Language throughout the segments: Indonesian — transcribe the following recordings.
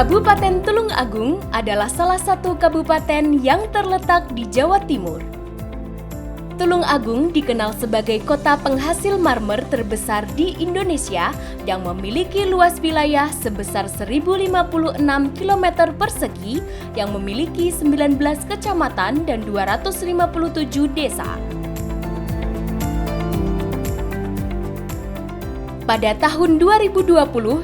Kabupaten Tulung Agung adalah salah satu kabupaten yang terletak di Jawa Timur. Tulung Agung dikenal sebagai kota penghasil marmer terbesar di Indonesia yang memiliki luas wilayah sebesar 1056 km persegi yang memiliki 19 kecamatan dan 257 desa. Pada tahun 2020,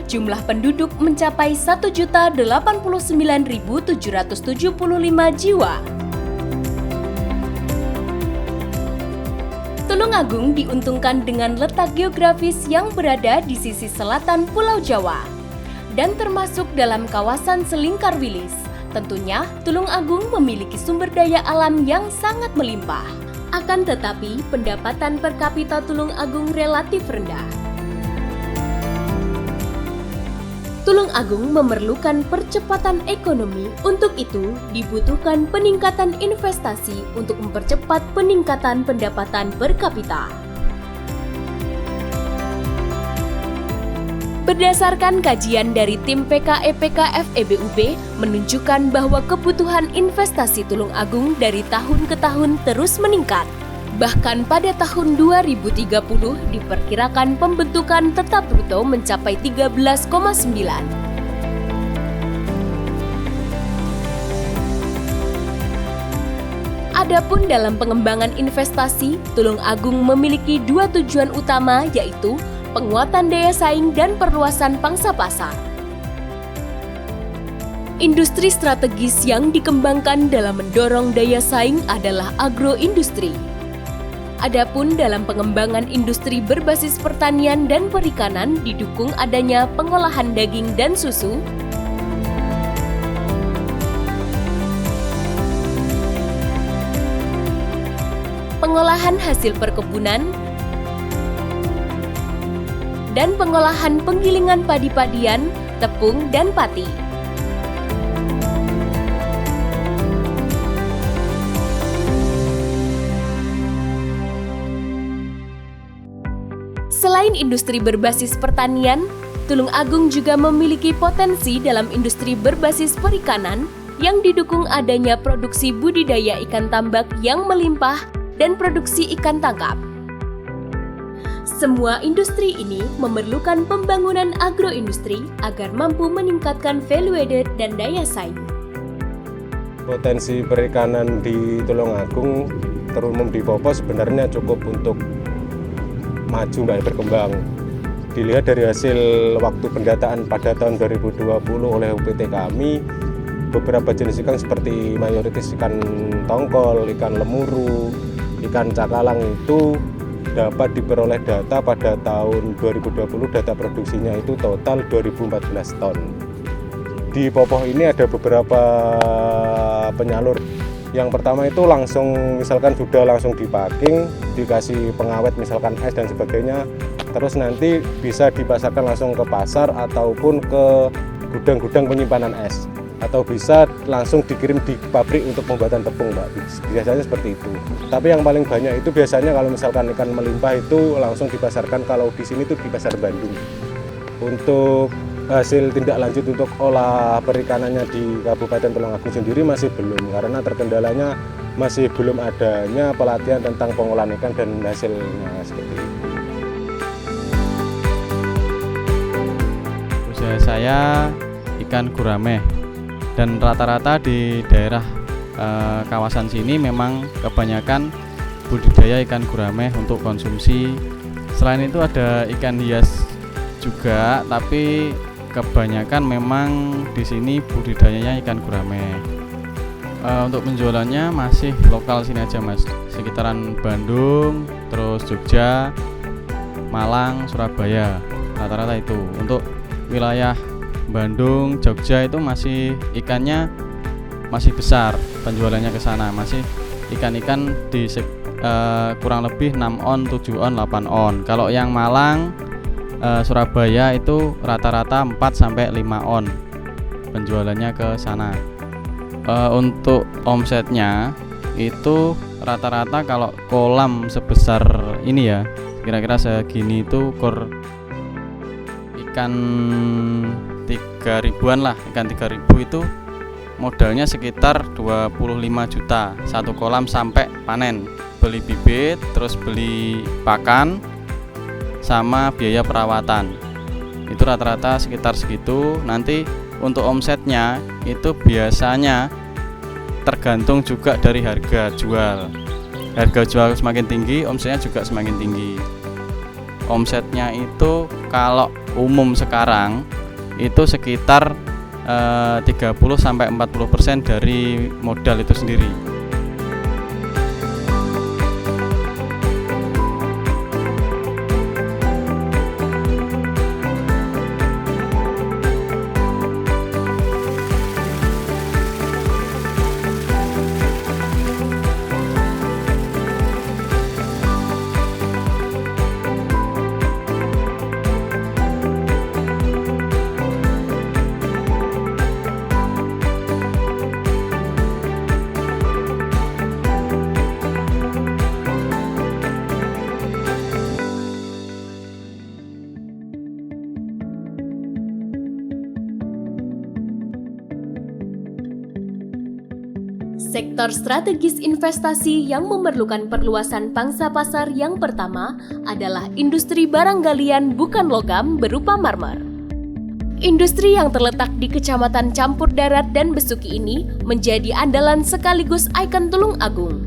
jumlah penduduk mencapai 1.089.775 jiwa. Tulung Agung diuntungkan dengan letak geografis yang berada di sisi selatan Pulau Jawa dan termasuk dalam kawasan Selingkar Wilis. Tentunya, Tulung Agung memiliki sumber daya alam yang sangat melimpah. Akan tetapi, pendapatan per kapita Tulung Agung relatif rendah. Tulung Agung memerlukan percepatan ekonomi, untuk itu dibutuhkan peningkatan investasi untuk mempercepat peningkatan pendapatan per kapita. Berdasarkan kajian dari tim PKEPKF EBUB menunjukkan bahwa kebutuhan investasi Tulung Agung dari tahun ke tahun terus meningkat. Bahkan pada tahun 2030 diperkirakan pembentukan tetap bruto mencapai 13,9. Adapun dalam pengembangan investasi, Tulung Agung memiliki dua tujuan utama, yaitu penguatan daya saing dan perluasan pangsa pasar. Industri strategis yang dikembangkan dalam mendorong daya saing adalah agroindustri. Adapun dalam pengembangan industri berbasis pertanian dan perikanan didukung adanya pengolahan daging dan susu, pengolahan hasil perkebunan, dan pengolahan penggilingan padi-padian, tepung, dan pati. Selain industri berbasis pertanian, Tulung Agung juga memiliki potensi dalam industri berbasis perikanan yang didukung adanya produksi budidaya ikan tambak yang melimpah dan produksi ikan tangkap. Semua industri ini memerlukan pembangunan agroindustri agar mampu meningkatkan value added dan daya saing. Potensi perikanan di Tulung Agung terumum di Popo sebenarnya cukup untuk maju dan berkembang. Dilihat dari hasil waktu pendataan pada tahun 2020 oleh UPT kami, beberapa jenis ikan seperti mayoritas ikan tongkol, ikan lemuru, ikan cakalang itu dapat diperoleh data pada tahun 2020, data produksinya itu total 2014 ton. Di Popoh ini ada beberapa penyalur. Yang pertama itu langsung misalkan sudah langsung dipacking, dikasih pengawet misalkan es dan sebagainya, terus nanti bisa dipasarkan langsung ke pasar ataupun ke gudang-gudang penyimpanan es, atau bisa langsung dikirim di pabrik untuk pembuatan tepung, Mbak. Biasanya seperti itu. Tapi yang paling banyak itu biasanya kalau misalkan ikan melimpah itu langsung dipasarkan, kalau di sini tuh di pasar Bandung. Untuk hasil tindak lanjut untuk olah perikanannya di Kabupaten Tulung Agung sendiri masih belum, karena terkendalanya masih belum adanya pelatihan tentang pengolahan ikan dan hasilnya seperti itu. Usaha saya ikan gurame, dan rata-rata di daerah kawasan sini memang kebanyakan budidaya ikan gurame untuk konsumsi. Selain itu ada ikan hias juga, tapi kebanyakan memang di sini budidayanya ikan gurame. Untuk penjualannya masih lokal sini aja, Mas, sekitaran Bandung, terus Jogja, Malang, Surabaya, rata-rata itu. Untuk wilayah Bandung, Jogja itu masih ikannya masih besar, penjualannya ke sana masih ikan-ikan di kurang lebih 6 on, 7 on, 8 on. Kalau yang Malang, Surabaya itu rata-rata 4-5 on penjualannya ke sana. Untuk omsetnya itu rata-rata kalau kolam sebesar ini ya, kira-kira segini itu ikan 3.000-an lah. Ikan 3.000 itu modalnya sekitar 25 juta satu kolam sampai panen. Beli bibit, terus beli pakan, sama biaya perawatan. Itu rata-rata sekitar segitu. Nanti untuk omsetnya itu biasanya tergantung juga dari harga jual. Harga jual semakin tinggi, omsetnya juga semakin tinggi. Omsetnya itu kalau umum sekarang itu sekitar 30-40% dari modal itu sendiri. Sektor strategis investasi yang memerlukan perluasan pangsa pasar yang pertama adalah industri barang galian bukan logam berupa marmer. Industri yang terletak di Kecamatan Campur Darat dan Besuki ini menjadi andalan sekaligus ikon Tulung Agung.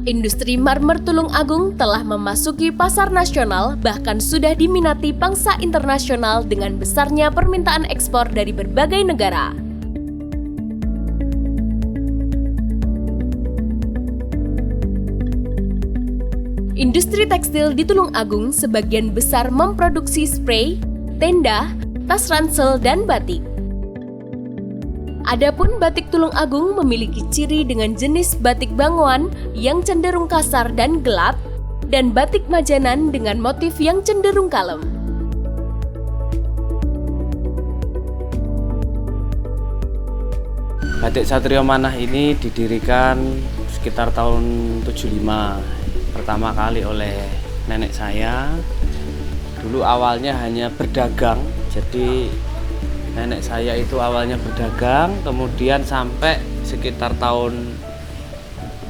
Industri marmer Tulung Agung telah memasuki pasar nasional, bahkan sudah diminati pangsa internasional dengan besarnya permintaan ekspor dari berbagai negara. Industri tekstil di Tulung Agung sebagian besar memproduksi spray, tenda, tas ransel, dan batik. Adapun batik Tulung Agung memiliki ciri dengan jenis batik banguan yang cenderung kasar dan gelap, dan batik majanan dengan motif yang cenderung kalem. Batik Satrio Manah ini didirikan sekitar tahun 75. Pertama kali oleh nenek saya. Dulu awalnya hanya berdagang, jadi nenek saya itu awalnya berdagang, kemudian sampai sekitar tahun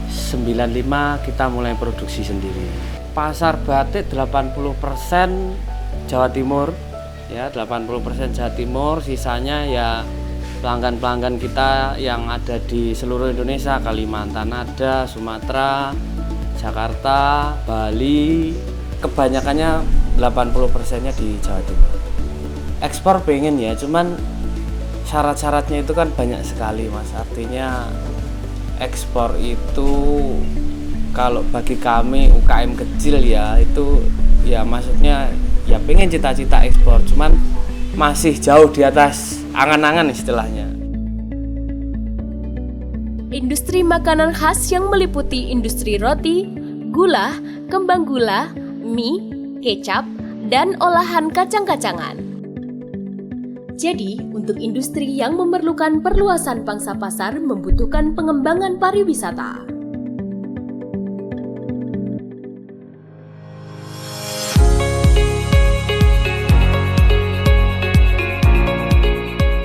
95 kita mulai produksi sendiri. Pasar batik 80% Jawa Timur, ya 80% Jawa Timur, sisanya ya pelanggan-pelanggan kita yang ada di seluruh Indonesia, Kalimantan ada, Sumatera, Jakarta, Bali, kebanyakannya 80%-nya di Jawa Timur. Ekspor pengen ya, cuman syarat-syaratnya itu kan banyak sekali Mas. Artinya ekspor itu kalau bagi kami UKM kecil ya, itu ya maksudnya ya pengen cita-cita ekspor, cuman masih jauh di atas angan-angan istilahnya. Industri makanan khas yang meliputi industri roti, gula, kembang gula, mie, kecap, dan olahan kacang-kacangan. Jadi, untuk industri yang memerlukan perluasan pangsa pasar membutuhkan pengembangan pariwisata.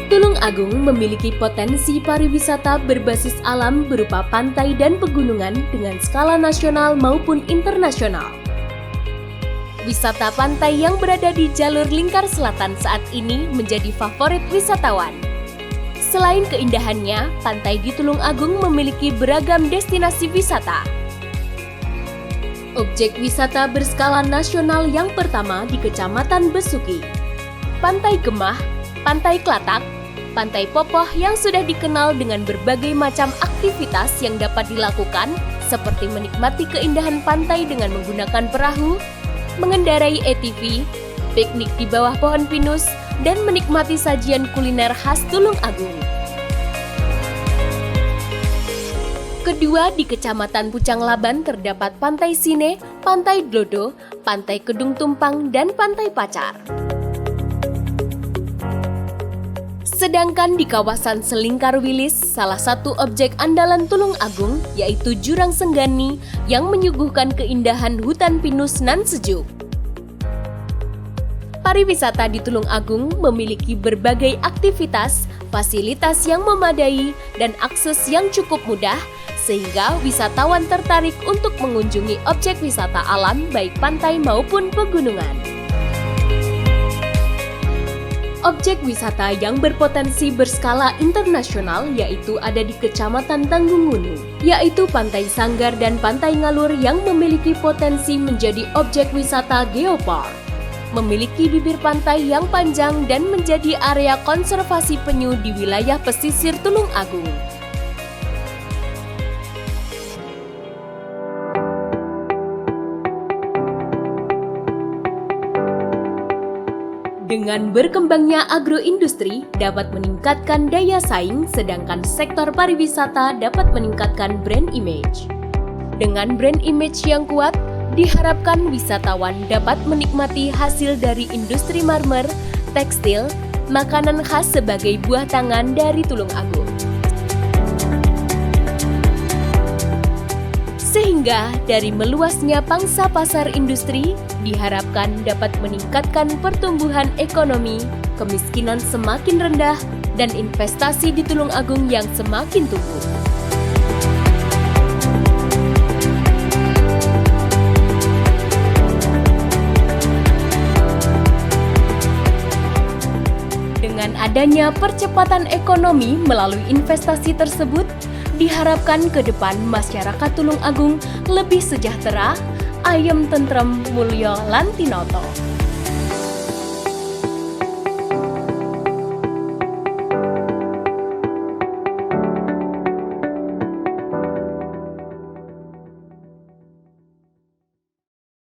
Tulung Agung memiliki potensi pariwisata berbasis alam berupa pantai dan pegunungan dengan skala nasional maupun internasional. Wisata pantai yang berada di jalur lingkar selatan saat ini menjadi favorit wisatawan. Selain keindahannya, pantai di Tulung Agung memiliki beragam destinasi wisata. Objek wisata berskala nasional yang pertama di Kecamatan Besuki, Pantai Gemah, Pantai Klatak, Pantai Popoh yang sudah dikenal dengan berbagai macam aktivitas yang dapat dilakukan seperti menikmati keindahan pantai dengan menggunakan perahu, mengendarai ATV, piknik di bawah pohon pinus, dan menikmati sajian kuliner khas Tulung Agung. Kedua, di Kecamatan Pucang Laban terdapat Pantai Sine, Pantai Dlodo, Pantai Kedung Tumpang, dan Pantai Pacar. Sedangkan di kawasan Selingkar Wilis, salah satu objek andalan Tulung Agung yaitu Jurang Senggani yang menyuguhkan keindahan hutan pinus nan sejuk. Pariwisata di Tulung Agung memiliki berbagai aktivitas, fasilitas yang memadai, dan akses yang cukup mudah, sehingga wisatawan tertarik untuk mengunjungi objek wisata alam baik pantai maupun pegunungan. Objek wisata yang berpotensi berskala internasional yaitu ada di Kecamatan Tanggungunung, yaitu Pantai Sanggar dan Pantai Ngalur yang memiliki potensi menjadi objek wisata geopark. Memiliki bibir pantai yang panjang dan menjadi area konservasi penyu di wilayah pesisir Tulung Agung. Dengan berkembangnya agroindustri dapat meningkatkan daya saing, sedangkan sektor pariwisata dapat meningkatkan brand image. Dengan brand image yang kuat, diharapkan wisatawan dapat menikmati hasil dari industri marmer, tekstil, makanan khas sebagai buah tangan dari Tulung Agung. Sehingga dari meluasnya pangsa pasar industri, diharapkan dapat meningkatkan pertumbuhan ekonomi, kemiskinan semakin rendah, dan investasi di Tulung Agung yang semakin tumbuh. Dengan adanya percepatan ekonomi melalui investasi tersebut, diharapkan ke depan masyarakat Tulung Agung lebih sejahtera, ayem tentrem, mulya lan tinoto.